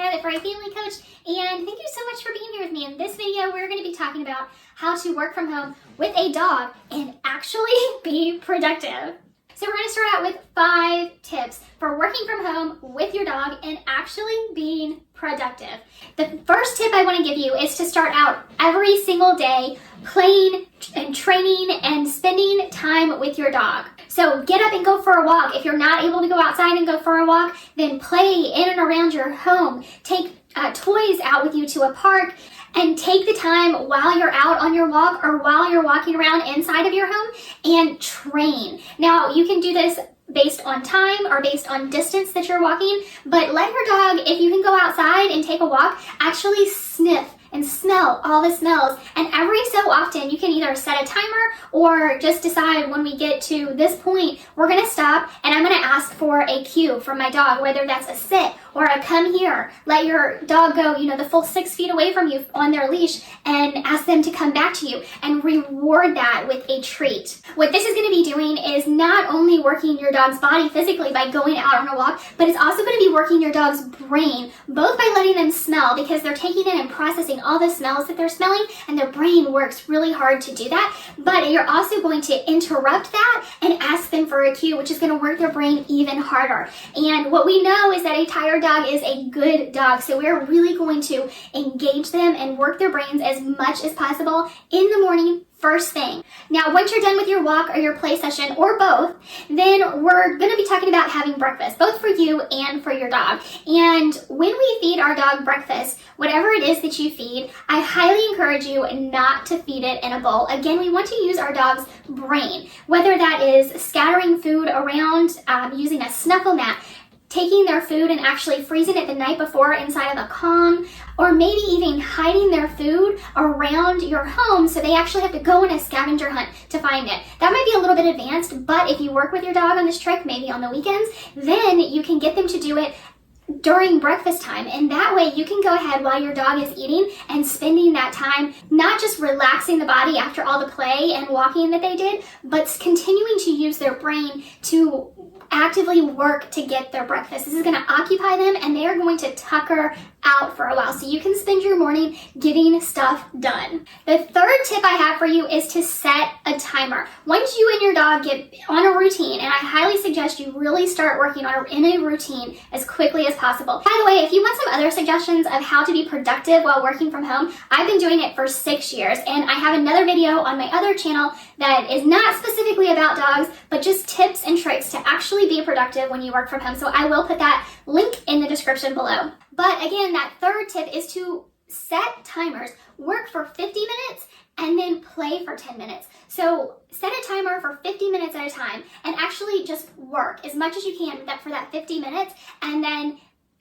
Jessica, the Furry Family Coach, and thank you so much for being here with me. In this video, we're going to be talking about how to work from home with a dog and actually be productive. So we're going to start out with 5 tips for working from home with your dog and actually being productive. The first tip I want to give you is to start out every single day playing and training and spending time with your dog. So get up and go for a walk. If you're not able to go outside and go for a walk, then play in and around your home. Take toys out with you to a park, and take the time while you're out on your walk or while you're walking around inside of your home and train. Now, you can do this based on time or based on distance that you're walking, but let your dog, if you can go outside and take a walk, actually sniff and smell all the smells. And every so often, you can either set a timer or just decide when we get to this point, we're gonna stop and I'm gonna ask for a cue from my dog, whether that's a sit or a come here. Let your dog go, the full 6 feet away from you on their leash and ask them to come back to you and reward that with a treat. What this is gonna be doing is not only working your dog's body physically by going out on a walk, but it's also gonna be working your dog's brain, both by letting them smell because they're taking in and processing all the smells that they're smelling, and their brain works really hard to do that. But you're also going to interrupt that and ask them for a cue, which is going to work their brain even harder. And what we know is that a tired dog is a good dog, so we're really going to engage them and work their brains as much as possible in the morning, first thing. Now, once you're done with your walk or your play session, or both, then we're going to be talking about having breakfast, both for you and for your dog. And when we feed our dog breakfast, whatever it is that you feed, I highly encourage you not to feed it in a bowl. Again, we want to use our dog's brain, whether that is scattering food around, using a snuffle mat, taking their food and actually freezing it the night before inside of a Kong, or maybe even hiding their food around your home so they actually have to go on a scavenger hunt to find it. That might be a little bit advanced, but if you work with your dog on this trick, maybe on the weekends, then you can get them to do it during breakfast time, and that way you can go ahead while your dog is eating and spending that time not just relaxing the body after all the play and walking that they did, but continuing to use their brain to actively work to get their breakfast. This is going to occupy them and they are going to tucker out for a while so you can spend your morning getting stuff done. The third tip I have for you is to set a timer. Once you and your dog get on a routine, and I highly suggest you really start working in a routine as quickly as possible. By the way, if you want some other suggestions of how to be productive while working from home, I've been doing it for 6 years, and I have another video on my other channel that is not specifically about dogs, but just tips and tricks to actually be productive when you work from home. So I will put that link in the description below. But again, that third tip is to set timers. Work for 50 minutes and then play for 10 minutes. So set a timer for 50 minutes at a time and actually just work as much as you can for that 50 minutes, and then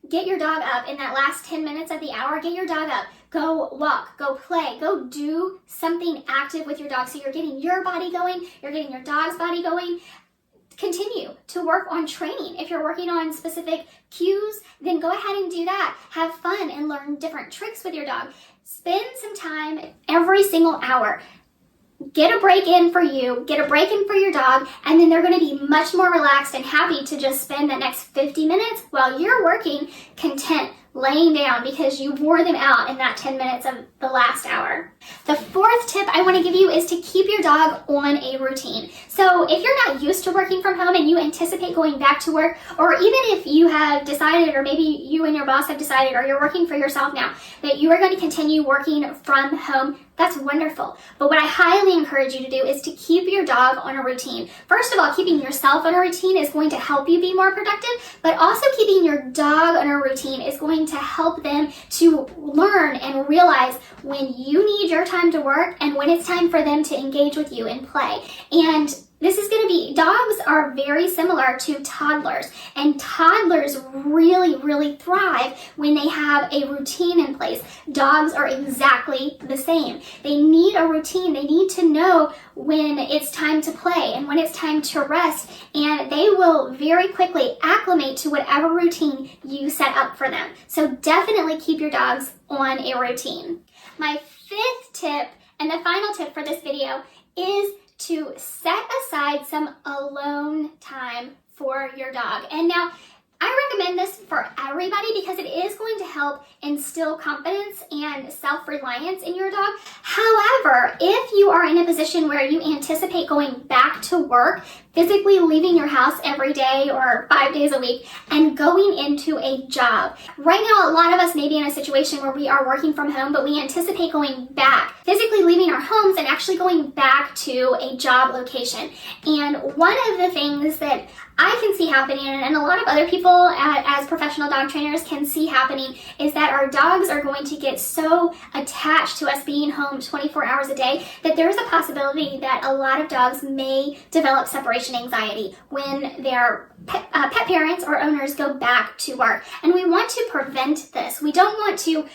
get your dog up in that last 10 minutes of the hour. Get your dog up. Go walk, go play, go do something active with your dog. So you're getting your body going, you're getting your dog's body going. Continue to work on training. If you're working on specific cues, then go ahead and do that. Have fun and learn different tricks with your dog. Spend some time every single hour. Get a break in for you, get a break in for your dog, and then they're going to be much more relaxed and happy to just spend the next 50 minutes while you're working content, laying down, because you wore them out in that 10 minutes of the last hour. The fourth tip I want to give you is to keep your dog on a routine. So if you're not used to working from home and you anticipate going back to work, or even if you have decided, or maybe you and your boss have decided, or you're working for yourself now, that you are going to continue working from home, that's wonderful. But what I highly encourage you to do is to keep your dog on a routine. First of all, keeping yourself on a routine is going to help you be more productive, but also keeping your dog on a routine is going to help them to learn and realize when you need your time to work and when it's time for them to engage with you and play. And this is going to be, dogs are very similar to toddlers, and toddlers really, really thrive when they have a routine in place. Dogs are exactly the same. They need a routine. They need to know when it's time to play and when it's time to rest, and they will very quickly acclimate to whatever routine you set up for them. So definitely keep your dogs on a routine. My fifth tip, and the final tip for this video, is to set aside some alone time for your dog. And now, I recommend this for everybody because it is going to help instill confidence and self-reliance in your dog. However, if you are in a position where you anticipate going back to work, physically leaving your house every day or 5 days a week and going into a job. Right now, a lot of us may be in a situation where we are working from home, but we anticipate going back, physically leaving our homes and actually going back to a job location. And one of the things that I can see happening, and a lot of other people as professional dog trainers can see happening, is that our dogs are going to get so attached to us being home 24 hours a day that there's a possibility that a lot of dogs may develop separation anxiety when their pet parents or owners go back to work. And we want to prevent this. We don't want to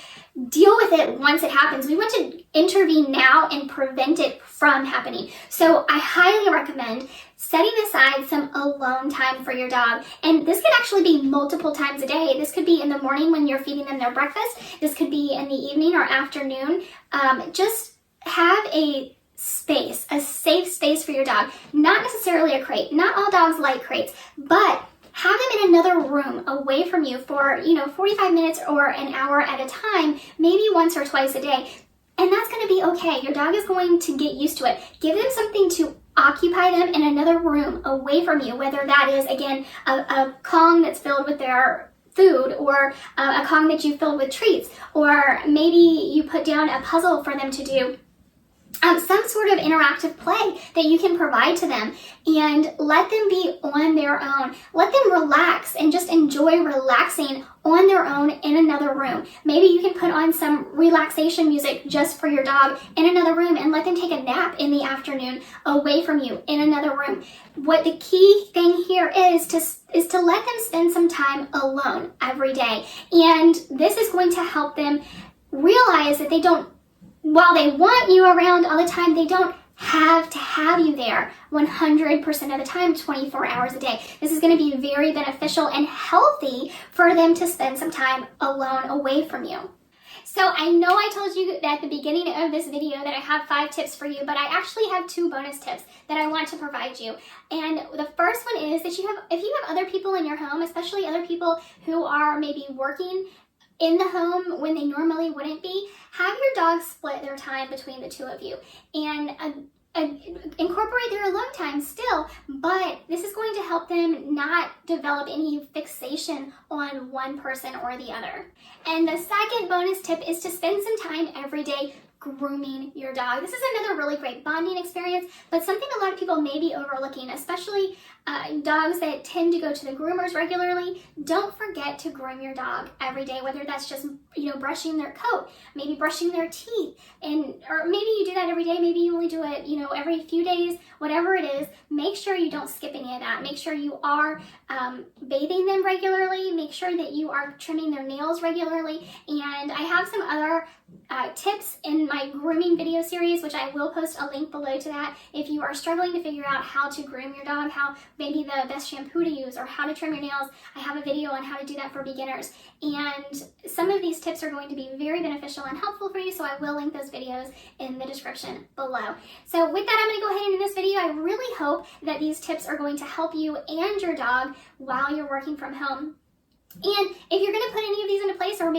deal with it once it happens. We want to intervene now and prevent it from happening. So I highly recommend setting aside some alone time for your dog. And this could actually be multiple times a day. This could be in the morning when you're feeding them their breakfast. This could be in the evening or afternoon. Just have a space, a safe space for your dog. Not necessarily a crate. Not all dogs like crates, but have them in another room away from you for, 45 minutes or an hour at a time, maybe once or twice a day. And that's going to be okay. Your dog is going to get used to it. Give them something to occupy them in another room away from you, whether that is, again, a Kong that's filled with their food, or a Kong that you filled with treats, or maybe you put down a puzzle for them to do. Some sort of interactive play that you can provide to them, and let them be on their own. Let them relax and just enjoy relaxing on their own in another room. Maybe you can put on some relaxation music just for your dog in another room and let them take a nap in the afternoon away from you in another room. What the key thing here is to let them spend some time alone every day. And this is going to help them realize that while they want you around all the time, they don't have to have you there 100% of the time, 24 hours a day. This is going to be very beneficial and healthy for them to spend some time alone away from you. So I know I told you at the beginning of this video that I have 5 tips for you, but I actually have 2 bonus tips that I want to provide you. And the first one is that if you have other people in your home, especially other people who are maybe working in the home when they normally wouldn't be, have your dog split their time between the 2 of you and incorporate their alone time still, but this is going to help them not develop any fixation on one person or the other. And the second bonus tip is to spend some time every day grooming your dog. This is another really great bonding experience, but something a lot of people may be overlooking, especially dogs that tend to go to the groomers regularly. Don't forget to groom your dog every day, whether that's just brushing their coat, maybe brushing their teeth, or maybe you do that every day, maybe you only do it every few days, whatever it is. Make sure you don't skip any of that. Make sure you are bathing them regularly. Make sure that you are trimming their nails regularly. And I have some other tips in my grooming video series, which I will post a link below to that. If you are struggling to figure out how to groom your dog, how maybe the best shampoo to use, or how to trim your nails, I have a video on how to do that for beginners. And some of these tips are going to be very beneficial and helpful for you, so I will link those videos in the description below. So with that, I'm going to go ahead and end this video. I really hope that these tips are going to help you and your dog while you're working from home. And if you're going to put any of these into place, or